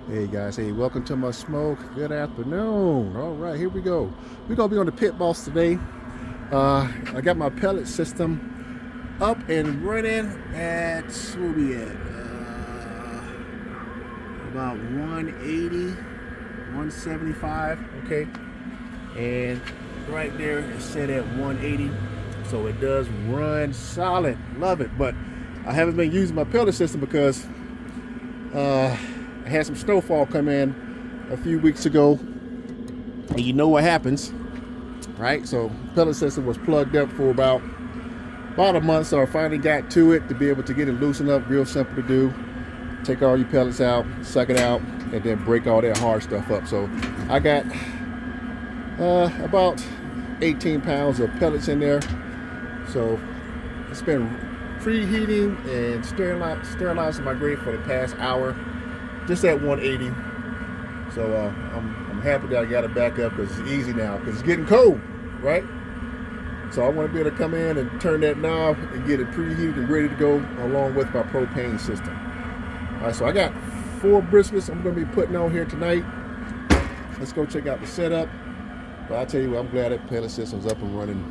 Hey guys, hey, welcome to my smoke. Good afternoon. All right, here we go. We're gonna be on the pit boss today. I got my pellet system up and running at, where we at? About 180, 175, okay? And right there it's set at 180. So it does run solid, love it. But I haven't been using my pellet system because I had some snowfall come in a few weeks ago, and you know what happens, right? So pellet system was plugged up for about a month, so I finally got to it to be able to get it loosened up. Real simple to do. Take all your pellets out, suck it out, and then break all that hard stuff up. So I got about 18 pounds of pellets in there. So it's been preheating and sterilizing my grate for the past hour, just at 180. So I'm happy that I got it back up because it's easy now, because it's getting cold, right? So I want to be able to come in and turn that knob and get it preheated and ready to go, along with my propane system. All right, so I got 4 briskets I'm going to be putting on here tonight. Let's go check out the setup. But I'll tell you what, I'm glad that pellet system's up and running.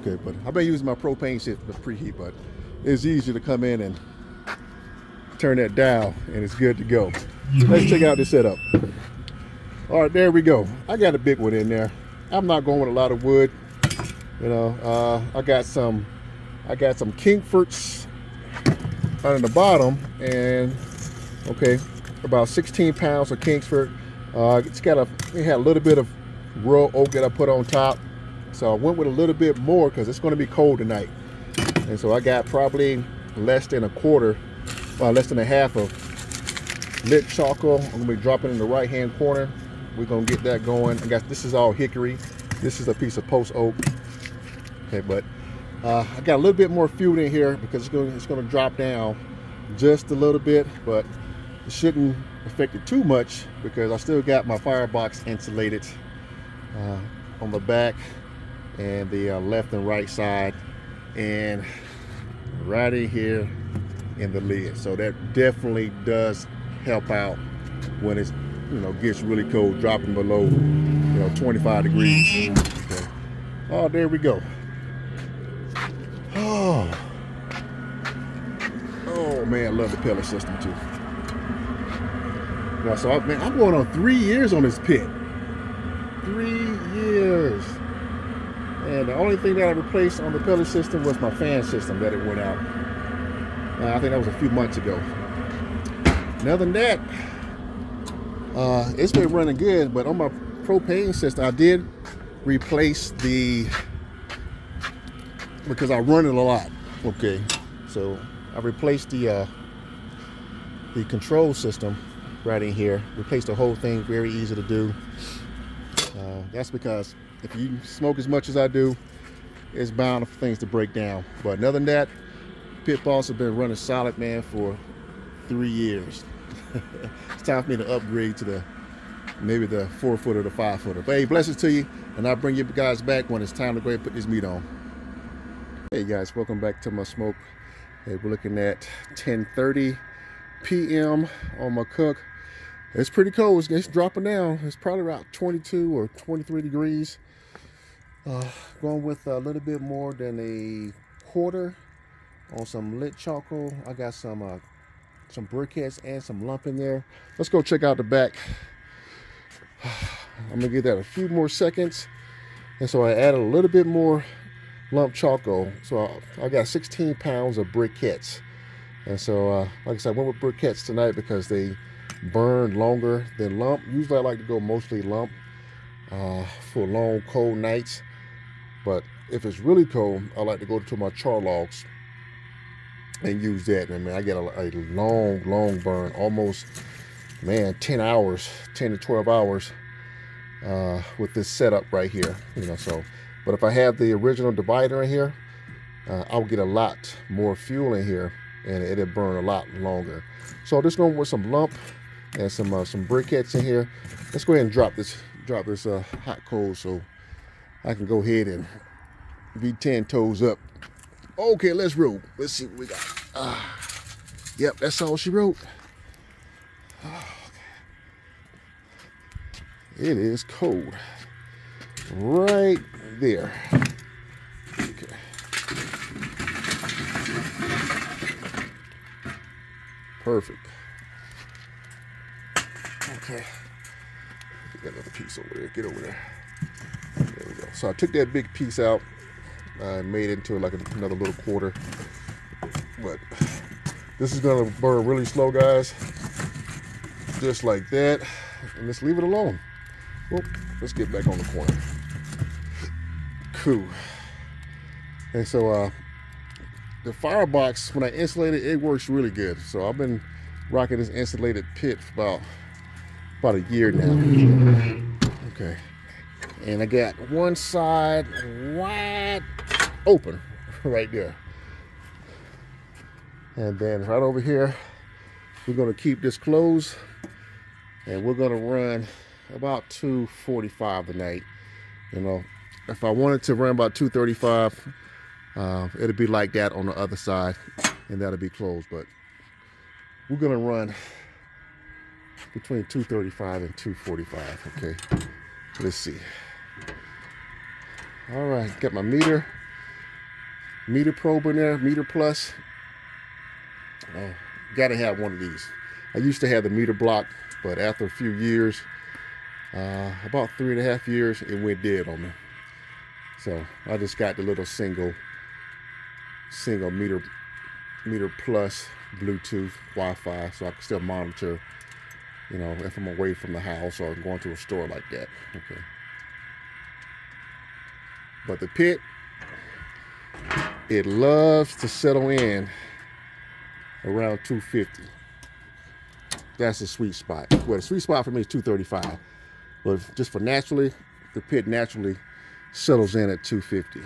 Okay, but I've been using my propane system to preheat, but it's easy to come in and turn that dial and it's good to go. Let's check out the setup. All right, there we go. I got a big one in there. I'm not going with a lot of wood. You know, I got some Kingforts on the bottom, and okay, about 16 pounds of Kingsford. It had a little bit of raw oak that I put on top, so I went with a little bit more because it's going to be cold tonight. And so I got probably less than a half of lit charcoal. I'm gonna be dropping in the right hand corner. We're gonna get that going. This is all hickory. This is a piece of post oak. Okay, but I got a little bit more fuel in here because it's gonna drop down just a little bit, but it shouldn't affect it too much because I still got my firebox insulated on the back and the left and right side, and right in here in the lid. So that definitely does help out when it's, gets really cold, dropping below 25 degrees. Okay. Oh, there we go. Oh man, I love the pellet system too. Now, so I'm going on 3 years on this pit. 3 years. And the only thing that I replaced on the pellet system was my fan system that it went out. I think that was a few months ago. Other than that, it's been running good. But on my propane system, I did replace because I run it a lot. Okay, so I replaced the control system right in here. Replaced the whole thing. Very easy to do. That's because if you smoke as much as I do, it's bound for things to break down. But other than that, pit boss has been running solid, man, for 3 years. It's time for me to upgrade to maybe the 4-footer, the 5-footer. But hey, blessings to you, and I'll bring you guys back when it's time to go ahead and put this meat on. Hey guys, welcome back to my smoke. Hey, we're looking at 10:30 p.m. on my cook. It's pretty cold. It's dropping down. It's probably around 22 or 23 degrees. Going with a little bit more than a quarter on some lit charcoal. I got some briquettes and some lump in there. Let's go check out the back. I'm gonna give that a few more seconds. And so I added a little bit more lump charcoal. So I got 16 pounds of briquettes. And so, like I said, I went with briquettes tonight because they burn longer than lump. Usually I like to go mostly lump for long cold nights. But if it's really cold, I like to go to my char logs and use that. And man, I get a long burn, almost, man, 10 to 12 hours with this setup right here. So, but if I have the original divider in here, I'll get a lot more fuel in here and it'll burn a lot longer. So just going with some lump and some briquettes in here. Let's go ahead and drop this hot coal so I can go ahead and be 10 toes up. Okay, let's roll. Let's see what we got. Yep, that's all she wrote. Oh, okay. It is cold. Right there. Okay. Perfect. Okay. Got another piece over there. Get over there. There we go. So I took that big piece out. I made it into like another little quarter. But this is gonna burn really slow, guys. Just like that. And let's leave it alone. Well, let's get back on the corner. Cool. And so the firebox, when I insulate it, it works really good. So I've been rocking this insulated pit for about a year now. Okay. And I got one side wide open right there. And then right over here, we're gonna keep this closed, and we're gonna run about 245 tonight. You know, if I wanted to run about 235, it'll be like that on the other side, and that'll be closed. But we're gonna run between 235 and 245. Okay, let's see. All right, got my meter probe in there, meter plus. Oh, gotta have one of these. I used to have the meter block, but after a few years, about 3.5 years, it went dead on me. So I just got the little single meter plus Bluetooth Wi-Fi, so I can still monitor, you know, if I'm away from the house or going to a store like that. Okay. But the pit, it loves to settle in around 250. That's the sweet spot. Well, the sweet spot for me is 235. But just for naturally, the pit naturally settles in at 250.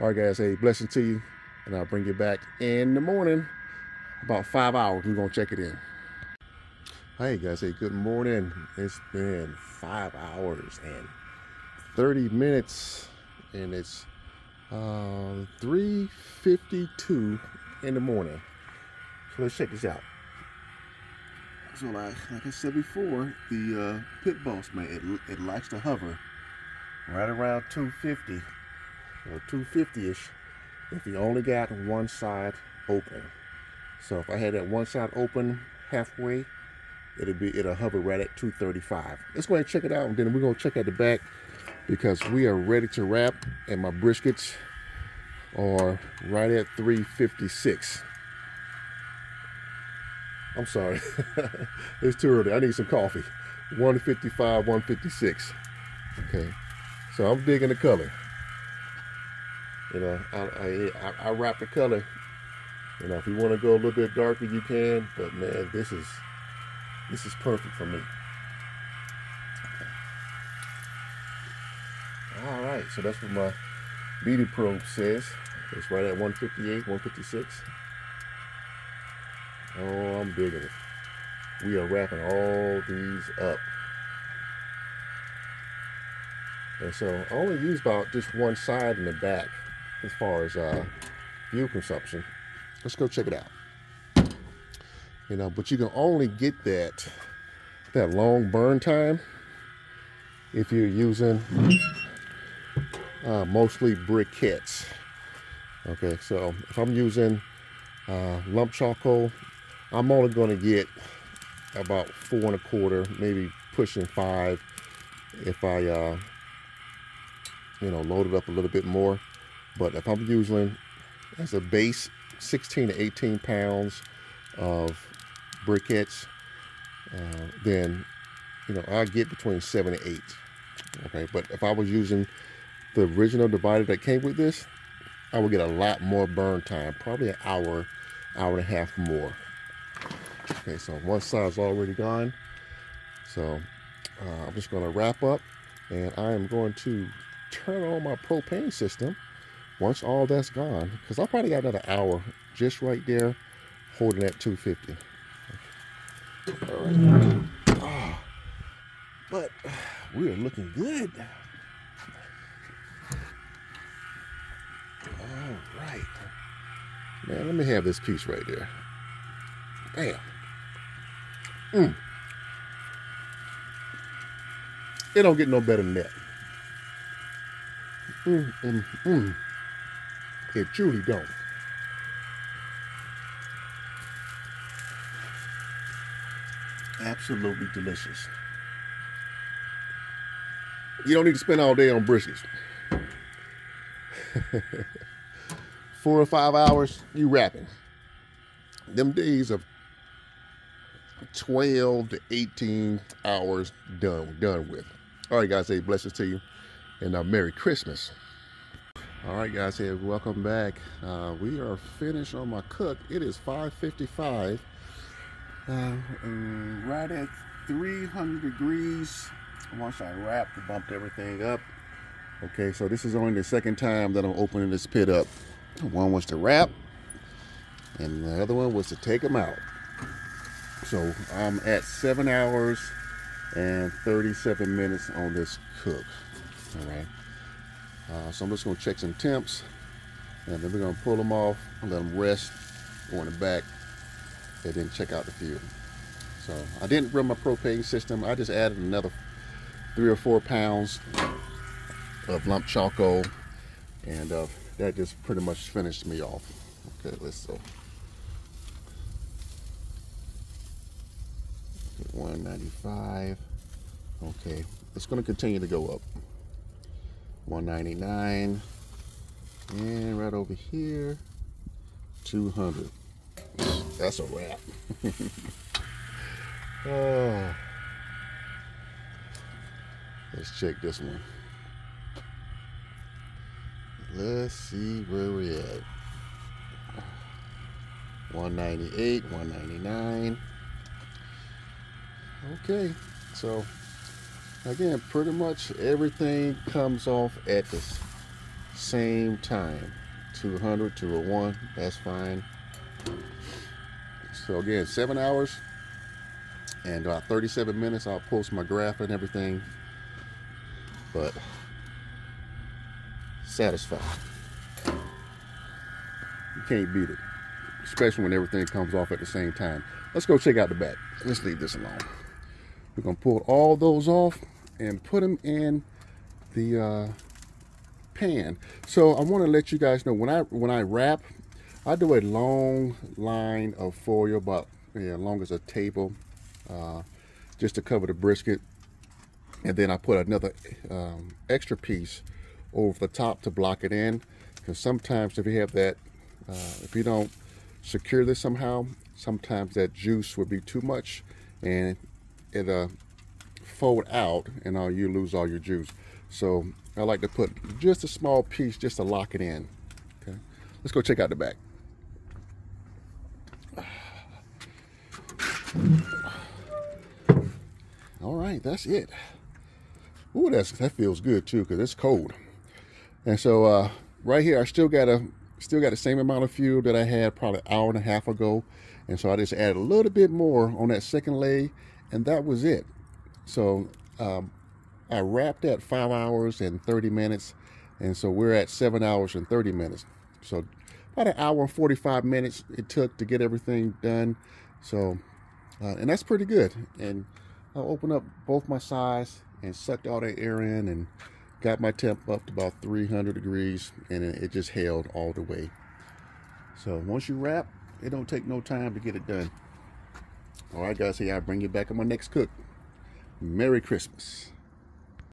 All right, guys, hey, blessing to you. And I'll bring you back in the morning, about 5 hours. We're going to check it in. Hey, guys, hey, good morning. It's been 5 hours and 30 minutes, and it's 3:52 in the morning. So let's check this out. So like I said before, the pit boss, man, it likes to hover right around 250 or 250-ish if you only got one side open. So if I had that one side open halfway, it'll hover right at 235. Let's go ahead and check it out, and then we're gonna check out the back because we are ready to wrap, and my briskets are right at 356. I'm sorry, it's too early. I need some coffee. 155, 156. Okay, so I'm digging the color. You know, I wrap the color. You know, if you want to go a little bit darker, you can. But man, this is perfect for me. All right, so that's what my meter probe says. It's right at 158, 156. Oh, I'm digging it. We are wrapping all these up. And so I only use about just one side in the back as far as fuel consumption. Let's go check it out. You know, but you can only get that long burn time if you're using mostly briquettes. Okay, so if I'm using lump charcoal, I'm only going to get about 4 1/4, maybe pushing 5 if I you know, load it up a little bit more. But if I'm using as a base 16 to 18 pounds of briquettes, then, you know, I get between 7 to 8. Okay, but if I was using the original divider that came with this, I would get a lot more burn time, probably an hour, hour and a half more. Okay, so one side's already gone. So I'm just going to wrap up, and I am going to turn on my propane system once all that's gone, because I probably got another hour just right there holding at 250. All right. Oh, but we are looking good. All right. Man, let me have this piece right there. Bam. It don't get no better than that. It truly don't. Absolutely delicious. You don't need to spend all day on briskets. 4 or 5 hours, you wrapping. Them days of 12 to 18 hours done with. All right, guys, hey, blessings to you, and Merry Christmas. All right, guys, hey, welcome back. We are finished on my cook. It is 5:55. Right at 300 degrees. Once I wrapped and bumped everything up. Okay, so this is only the second time that I'm opening this pit up. One was to wrap, and the other one was to take them out. So I'm at 7 hours and 37 minutes on this cook. All right. So I'm just going to check some temps, and then we're going to pull them off and let them rest, go in the back, and then check out the fuel. So I didn't run my propane system. I just added another 3 or 4 pounds of lump charcoal, and that just pretty much finished me off. Okay, let's go. 195. Okay, it's going to continue to go up. 199, and right over here, 200. That's a wrap. Oh. Let's check this one. Let's see where we're at. 198, 199. Okay, so again, pretty much everything comes off at the same time. 200, 201, that's fine. So again, 7 hours and 37 minutes. I'll post my graph and everything, but satisfied. You can't beat it, especially when everything comes off at the same time. Let's go check out the back. Let's leave this alone. We're gonna pull all those off and put them in the pan. So I want to let you guys know, when I wrap, I do a long line of foil, about long as a table, just to cover the brisket, and then I put another extra piece over the top to block it in, because sometimes if you have that, if you don't secure this somehow, sometimes that juice would be too much and it fold out, and you lose all your juice. So I like to put just a small piece just to lock it in. Okay, let's go check out the back. All right, that's it. Ooh, that feels good too, because it's cold. And so right here, I still got the same amount of fuel that I had probably an hour and a half ago, and so I just added a little bit more on that second leg, and that was it. So I wrapped at 5 hours and 30 minutes, and so we're at 7 hours and 30 minutes. So about an hour and 45 minutes it took to get everything done. So and that's pretty good. And I opened up both my sides and sucked all that air in and got my temp up to about 300 degrees, and it just held all the way. So once you wrap, it don't take no time to get it done. All right, guys, hey, I'll bring you back on my next cook. Merry Christmas.